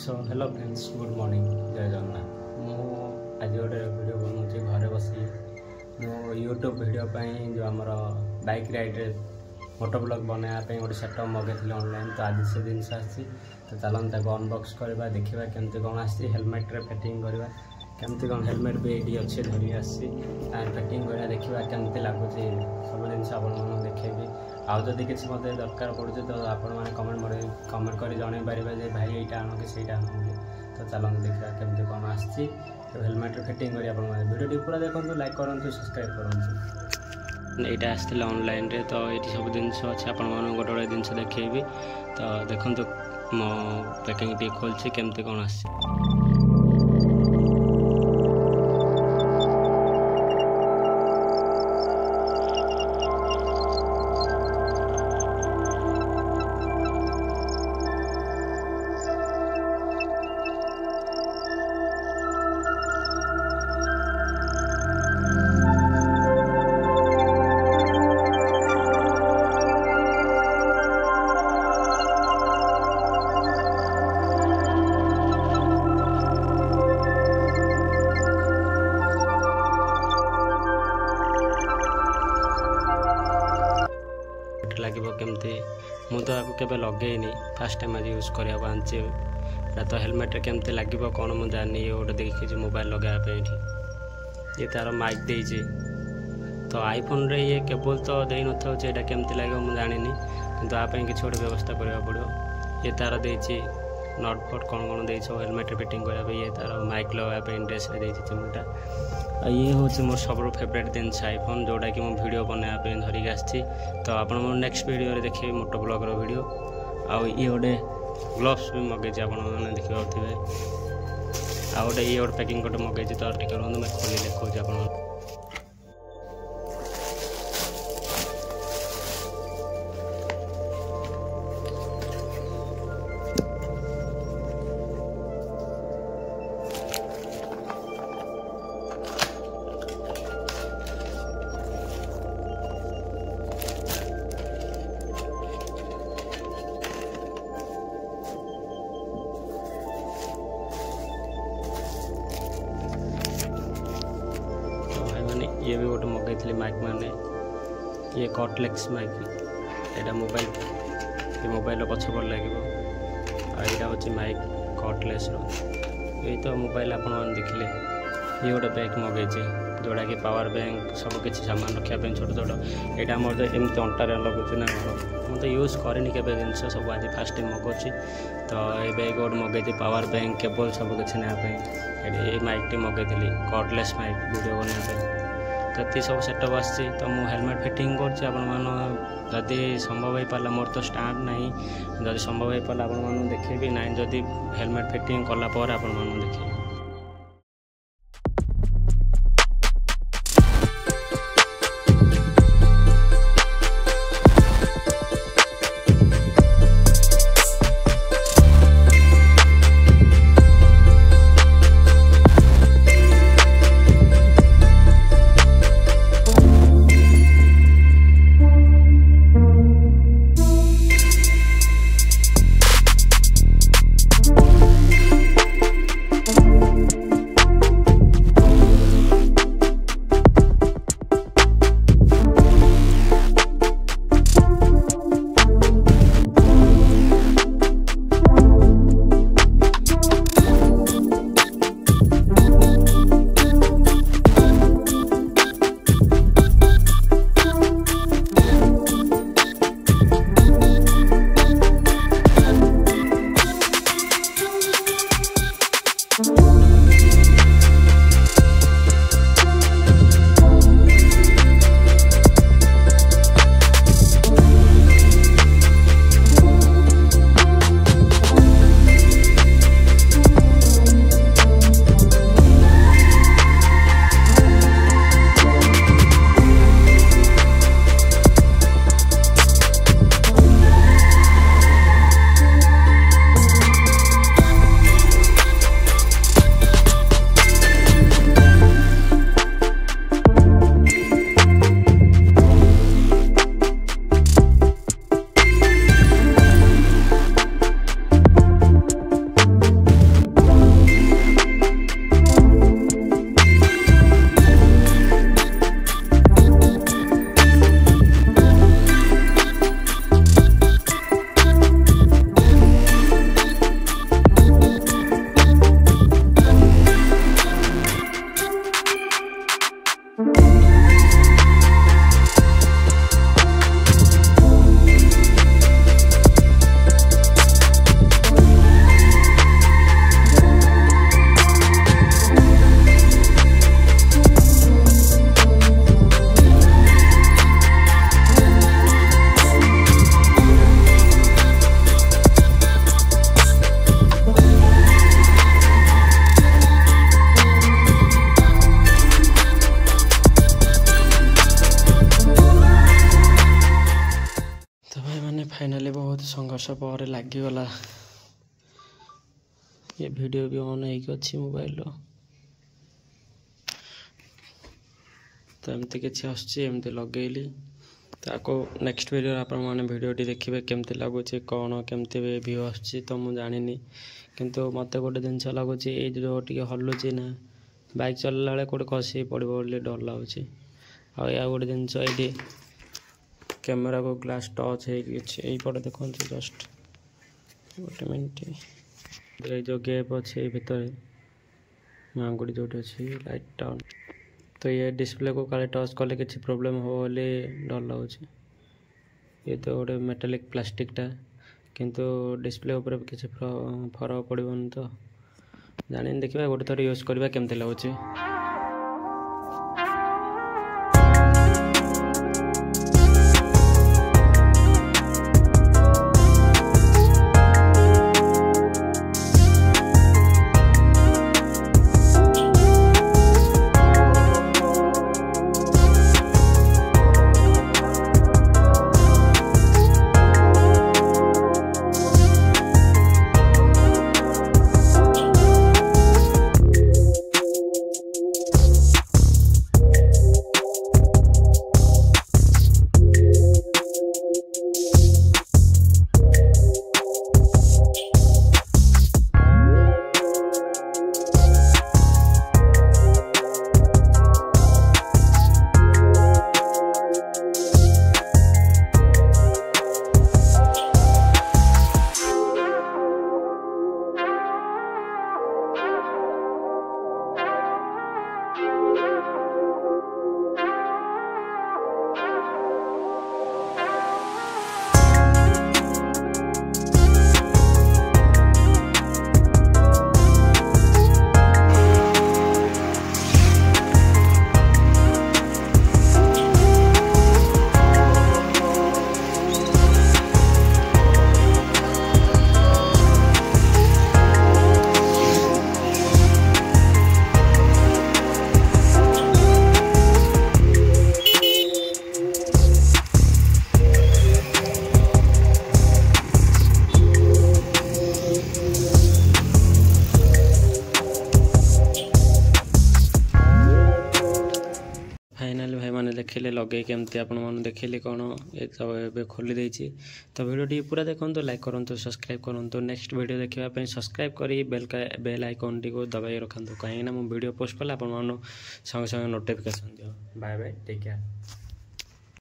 So hello friends good morning जय जगन्नाथ। मु आज गोटे वीडियो बनाऊँगी घरे बसी मो यूट्यूब वीडियो जो आमर बाइक राइड्रे मोटो ब्लॉग बनाया गोटे सेटअप मगेली ऑनलाइन। तो आज से जिन आसी तो चलते अनबॉक्स करवा देखा केमती कौन आसी हेलमेट रे फिटिंग करवा केमती कौन हेलमेट भी ये अच्छे धरी आसी फिटिंग करवा देखा केमती लगुच सब जिन आप देखेबी। आदि किसी मत दरकार पड़े तो आपण मैंने कमेंट कर जन पारे भाई यहाँ आण कि सहीटा आण बोली। तो चलते देखा केमती कौन आसी हेलमेट फिटिंग कर वीडियो पूरा देखो लाइक करूँ सब्सक्राइब करूँ। यहाँ आसला ऑनलाइन रे तो ये सब जिन अच्छे आप गोटे गोटे जिन देखी तो देखो मो पैकिंग टी खोलছি केमती कौन आसी। लगे केमती मु तो आपको केवे लगेनी फास्ट टाइम आज यूज करा आंची तो हेलमेट केमती लगे कौन मुझे जानी ये गोटे देखी मोबाइल लगाया ये तार माइक देजी तो आईफोन रे ये केबल तो दे न था ये केमती लगे मुझे जानी कि आप किसी गोटे व्यवस्था करा पड़ो। ये तार देची नट फट कौन कौन दे हेलमेट फिटिंग करने ये तार माइक लगाया ड्रेस चिमटा ये हूँ मोर सब फेवरेट जिन आईफोन जोटा कि मुझे वीडियो बनाया धरिक आसी। तो आप नेक्स्ट वीडियो देखिए मोटो ब्लॉग वीडियो आउ ये गोटे ग्लोव्स भी मगेज आपने देखा आ गोटे ये गोटे पैकिंग गोटे मगेज तो टे मैं खोली देखा आप ये भी गोटे मगेली माइक माने ये कटलेक्स माइक यहाँ मोबाइल ये मोबाइल पछपट लगे यहाँ हूँ माइक कटलेस ये तो मोबाइल आप देखिले ये गोटे बैग मगेचे जोड़ा कि पावर बैंक सब किसी सामान रखापी छोट छोट यहाँ मोर तो एमती अंटारे लगुच ना मुझे यूज करेनि के जिन सब आज फास्ट टाइम मगाऊँच। तो ये बैग गोटे मगेची पावर बैंक केबल सब किसी नापी ये माइक टी मगेली कटलेस माइक वीडियो बनाने तो सब सेटअप आसी। तो मुझे हेलमेट फिटिंग करदी संभव हो पाला मोर तो स्टार्ट ना जब संभव हो पाला आप देखेबी ना जदि हेलमेट फिटिंग कलापर आप देखे। वर्ष पर लगिगला ये वीडियो भी ऑन होगी मोबाइल तो एमती किसी आमती लगेली ताको नेक्स्ट वीडियो आपण मैंने वीडियोटी देखिए केमती लगुच कौन केमती व्यू आसूँ तो मुझे जानी किंतु मत गोटे जिनस लगुच जो हलुची ना बाइक चलला बेले कौटे खसी पड़ो डर लगुच आ गोटे जिनस ये कैमेरा को ग्लास टच होपटे देखो जस्ट गोटे मिनट ये जो गैप अच्छे भितर आंगुठी जो अच्छी लाइट टाउन तो ये डिस्प्ले को काले टच कले किसी प्रोब्लेम हो बोले डर लगुच ये तो गोटे मेटालिक प्लास्टिकटा किंतु डिस्प्ले ऊपर किसी फरक पड़ोनी तो जानी देखा गोटे थर यूज करवा केमती लगुच। फाइनाल भाई मैंने देखिले लगे केमती आपण मैंने देखिले कौन ये सब ए खोली देछि तो वीडियो पूरा देखो लाइक करूँ सब्सक्राइब करूँ नेक्स्ट वीडियो देखापी सब्सक्राइब करी बेल आइकन टी को दबाई रखा कहीं मुझे वीडियो पोस्ट कले आप संगे संगे नोटिफिकेशन दियो। Bye bye take care.